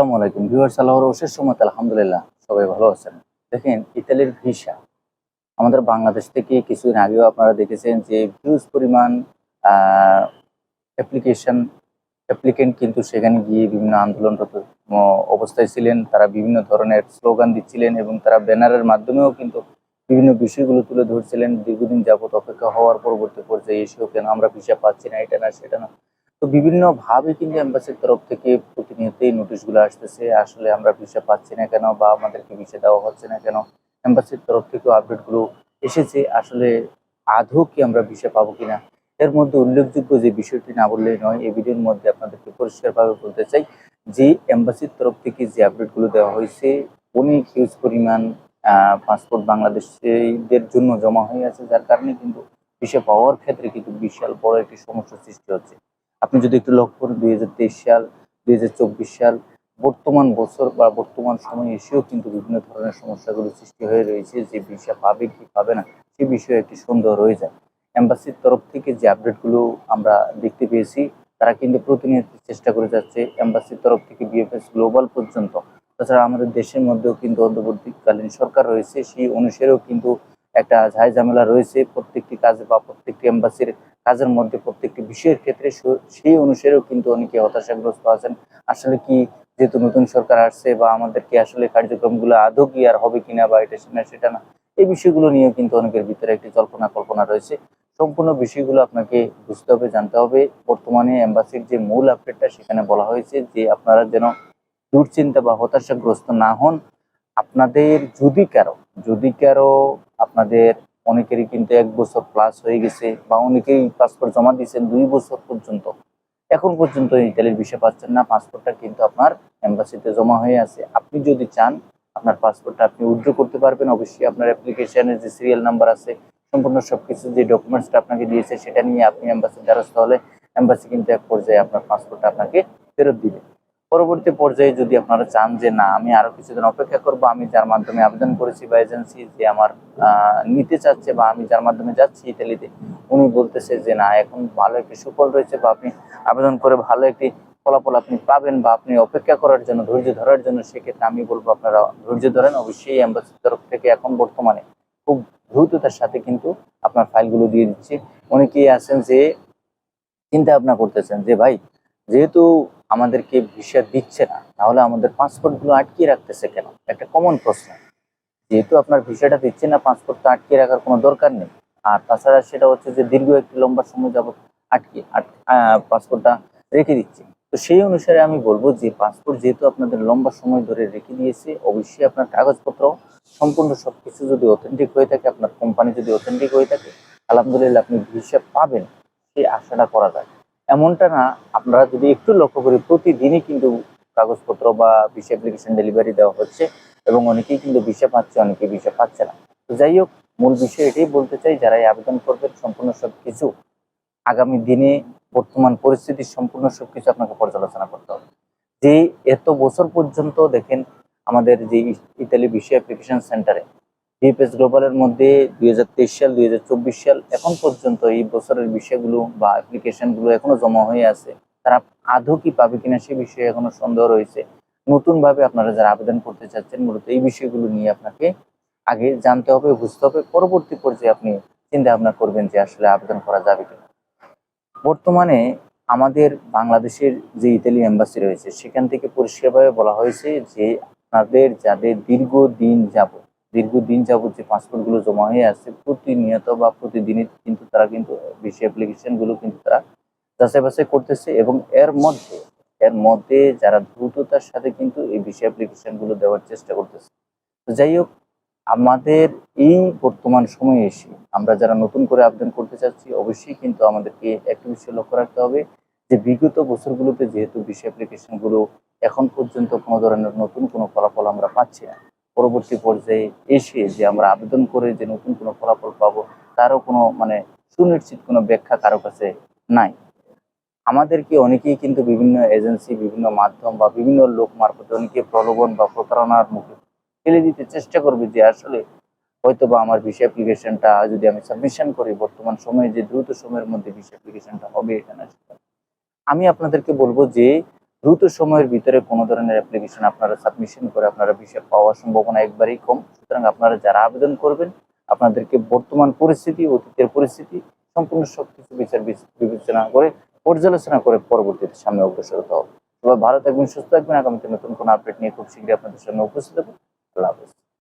আসসালামু আলাইকুম ভিউয়ার্স, আল্লাহর অশেষ রহমত, আলহামদুলিল্লাহ সবাই ভালো আছেন। দেখেন, ইতালির ভিসা আমাদের বাংলাদেশ থেকে কিছুদিন আগেও আপনারা দেখেছেন যে হিউজ পরিমাণ অ্যাপ্লিকেশন অ্যাপ্লিকেন্ট কিন্তু সেখানে গিয়ে বিভিন্ন আন্দোলনরত অবস্থায় ছিলেন। তারা বিভিন্ন ধরনের স্লোগান দিচ্ছিলেন এবং তারা ব্যানারের মাধ্যমেও কিন্তু বিভিন্ন বিষয়গুলো তুলে ধরছিলেন। দীর্ঘদিন যাবত অপেক্ষা হওয়ার পরবর্তী পর্যায়ে এসেও কেন আমরা ভিসা পাচ্ছি না, এটা না সেটা না। তো বিভিন্নভাবে কিন্তু এম্বাসির তরফ থেকে প্রতিনিয়তই নোটিশগুলো আসতেছে, আসলে আমরা ভিসা পাচ্ছি না কেন বা আমাদেরকে ভিসা দেওয়া হচ্ছে না কেন। এম্বাসির তরফ থেকেও আপডেটগুলো এসেছে, আসলে আদৌ কি আমরা ভিসা পাবো কিনা। এর মধ্যে উল্লেখযোগ্য যে বিষয়টি না বললেই নয়, এই ভিডিওর মধ্যে আপনাদেরকে পরিষ্কারভাবে বলতে চাই যে এম্বাসির তরফ থেকে যে আপডেটগুলো দেওয়া হয়েছে, অনেক হিউজ পরিমাণ পাসপোর্ট বাংলাদেশিদের জন্য জমা হয়ে আছে, যার কারণে কিন্তু ভিসা পাওয়ার ক্ষেত্রে কিন্তু বিশাল বড় একটি সমস্যার সৃষ্টি হচ্ছে। আপনি যদি একটু লক্ষ্য করেন, ২০২৩ সাল, ২০২৪ সাল, বর্তমান বছর বা বর্তমান সময়ে এসেও কিন্তু বিভিন্ন ধরনের সমস্যাগুলো সৃষ্টি হয়ে রয়েছে, যে ভিসা পাবে কি পাবে না সে বিষয়ে একটি সন্দেহ রয়ে যায়। এম্বাসির তরফ থেকে যে আপডেটগুলো আমরা দেখতে পেয়েছি, তারা কিন্তু প্রতিনিয়ত চেষ্টা করে যাচ্ছে এম্বাসির তরফ থেকে বিএফএস গ্লোবাল পর্যন্ত। তাছাড়া আমাদের দেশের মধ্যেও কিন্তু অন্তর্বর্তীকালীন সরকার রয়েছে, সেই অনুসারেও কিন্তু একটা ঝাই ঝামেলা রয়েছে প্রত্যেকটি কাজে বা প্রত্যেকটি এম্বাসির কাজের মধ্যে, প্রত্যেকটি বিষয়ের ক্ষেত্রে। সেই অনুসারেও কিন্তু অনেকে হতাশাগ্রস্ত আছেন। আসলে কি, যেহেতু নতুন সরকার আসছে বা আমাদের কি আসলে কার্যক্রমগুলো আদৌ কি আর হবে কিনা বা এটা না সেটা না, এই বিষয়গুলো নিয়েও কিন্তু অনেকের ভিতরে একটি জল্পনা কল্পনা রয়েছে। সম্পূর্ণ বিষয়গুলো আপনাকে বুঝতে হবে, জানতে হবে। বর্তমানে এম্বাসির যে মূল আপডেটটা, সেখানে বলা হয়েছে যে আপনারা যেন দুশ্চিন্তা বা হতাশাগ্রস্ত না হন। আপনাদের যদি কারো আপনাদের অনেকেরই কিন্তু ১ বছর প্লাস হয়ে গেছে বা অনেকেই পাসপোর্ট জমা দিয়েছেন ২ বছর পর্যন্ত, এখন পর্যন্ত ইতালির ভিসা পাচ্ছেন না। পাসপোর্টটা কিন্তু আপনার এম্বাসিতে জমা হয়ে আছে। আপনি যদি চান আপনার পাসপোর্টটা আপনি উইথড্র করতে পারবেন। অবশ্যই আপনার অ্যাপ্লিকেশনের যে সিরিয়াল নাম্বার আছে, সম্পূর্ণ সবকিছু যে ডকুমেন্টসটা আপনাকে দিয়েছে সেটা নিয়ে আপনি এম্বাসির দ্বারস্থ হলে এম্বাসি কিন্তু এক পর্যায়ে আপনার পাসপোর্টটা আপনাকে ফেরত দিবে। পরবর্তী পর্যায়ে যদি আপনারা চান যে না, আমি আরো কিছুদিন অপেক্ষা করব, আমি যার মাধ্যমে আবেদন করেছি বা এজেন্সি যে আমার নিতে চাচ্ছে বা আমি যার মাধ্যমে যাচ্ছি ইতালিতে, উনি বলতেছে যে না, এখন ভালো একটি সুফল রয়েছে বা আপনি আবেদন করে ভালো একটি ফলাফল আপনি পাবেন বা আপনি অপেক্ষা করার জন্য, ধৈর্য ধরার জন্য, সেক্ষেত্রে আমি বলবো আপনারা ধৈর্য ধরেন। অবশ্যই এম্বাসির তরফ থেকে এখন বর্তমানে খুব দ্রুততার সাথে কিন্তু আপনার ফাইলগুলো দিয়ে দিচ্ছে। অনেকেই আছেন যে চিন্তা ভাবনা করতেছেন যে ভাই, যেহেতু আমাদেরকে ভিসা দিচ্ছে না, তাহলে আমাদের পাসপোর্টগুলো আটকিয়ে রাখতেছে কেন? একটা কমন প্রশ্ন। যেহেতু আপনার ভিসাটা দিচ্ছে না, পাসপোর্ট তো আটকিয়ে রাখার কোনো দরকার নেই। আর তাছাড়া সেটা হচ্ছে যে দীর্ঘ একটি লম্বা সময় যাবত পাসপোর্টটা রেখে দিচ্ছে। তো সেই অনুসারে আমি বলবো যে পাসপোর্ট যেহেতু আপনাদের লম্বা সময় ধরে রেখে দিয়েছে, অবশ্যই আপনার কাগজপত্র সম্পূর্ণ সবকিছু যদি অথেন্টিক হয়ে থাকে, আপনার কোম্পানি যদি অথেন্টিক হয়ে থাকে, আলহামদুলিল্লাহ আপনি ভিসা পাবেন, সেই আশাটা করা যায়। এমনটা না, আপনারা যদি একটু লক্ষ্য করি, প্রতিদিনই কিন্তু কাগজপত্র বা ভিসা অ্যাপ্লিকেশন ডেলিভারি দেওয়া হচ্ছে এবং অনেকেই কিন্তু ভিসা পাচ্ছে, অনেকেই ভিসা পাচ্ছে না। তো যাই হোক, মূল বিষয় এটাই বলতে চাই, যারাই আবেদন করবেন সম্পূর্ণ সবকিছু আগামী দিনে বর্তমান পরিস্থিতির সম্পূর্ণ সবকিছু আপনাকে পর্যালোচনা করতে হবে। যে এত বছর পর্যন্ত দেখেন, আমাদের যে ইতালি ভিসা অ্যাপ্লিকেশন সেন্টারে বিএফএস গ্লোবালের মধ্যে ২০২৩ সাল, ২০২৪ সাল এখন পর্যন্ত এই বছরের বিষয়গুলো বা অ্যাপ্লিকেশনগুলো এখনো জমা হয়ে আছে। তারা আদৌ কি পাবে কিনা সে বিষয়ে এখনো সন্দেহ রয়েছে। নতুনভাবে আপনারা যারা আবেদন করতে চাচ্ছেন, মূলত এই বিষয়গুলো নিয়ে আপনাকে আগে জানতে হবে, বুঝতে হবে। পরবর্তী পর্যায়ে আপনি চিন্তা ভাবনা করবেন যে আসলে আবেদন করা যাবে কিনা। বর্তমানে আমাদের বাংলাদেশের যে ইতালি এম্বাসি রয়েছে, সেখান থেকে পরিষ্কারভাবে বলা হয়েছে যে আপনাদের যাদের দীর্ঘদিন যাবত যে পাসপোর্টগুলো জমা হয়ে আসছে, প্রতিনিয়ত বা প্রতিদিনই কিন্তু তারা কিন্তু ভিসা অ্যাপ্লিকেশনগুলো কিন্তু তারা যাচাই বাছাই করতেছে এবং এর মধ্যে যারা দ্রুততার সাথে কিন্তু এই ভিসা অ্যাপ্লিকেশনগুলো দেওয়ার চেষ্টা করতেছে। তো যাই হোক, আমাদের এই বর্তমান সময়ে এসে আমরা যারা নতুন করে আবেদন করতে চাচ্ছি, অবশ্যই কিন্তু আমাদেরকে একটা বিষয় লক্ষ্য রাখতে হবে যে বিগত বছরগুলোতে যেহেতু ভিসা অ্যাপ্লিকেশনগুলো এখন পর্যন্ত কোনো ধরনের নতুন কোনো ফলাফল আমরা পাচ্ছি না, পরবর্তী পর্যায়ে এসে যে আমরা আবেদন করে যে নতুন কোনো ফলাফল পাবো, তারও কোনো সুনিশ্চিত কোনো ব্যাখ্যা কারো কাছে নাই। আমাদেরকে অনেকেই কিন্তু বিভিন্ন এজেন্সি, বিভিন্ন মাধ্যম বা বিভিন্ন লোক মারফতে অনেকে প্রলোভন বা প্রতারণার মুখে ফেলে দিতে চেষ্টা করবে যে আসলে হয়তোবা আমার ভিসা অ্যাপ্লিকেশনটা যদি আমি সাবমিশন করি, বর্তমান সময়ে যে দ্রুত সময়ের মধ্যে ভিসা অ্যাপ্লিকেশনটা হবে, এটা না সেটা। আমি আপনাদেরকে বলবো যে দ্রুত সময়ের ভিতরে কোনো ধরনের অ্যাপ্লিকেশন আপনারা সাবমিশন করে আপনারা ভিসা পাওয়ার সম্ভাবনা একবারেই কম। সুতরাং আপনারা যারা আবেদন করবেন আপনাদেরকে বর্তমান পরিস্থিতি, অতীতের পরিস্থিতি সম্পূর্ণ সবকিছু বিবেচনা করে, পর্যালোচনা করে পরবর্তীতে সামনে অগ্রসর হতে হবে। সবাই ভালো থাকবেন, সুস্থ থাকবেন। আগামীতে নতুন কোনো আপডেট নিয়ে খুব শীঘ্রই আপনাদের সামনে উপস্থিত হবো। আল্লাহ হাফেজ।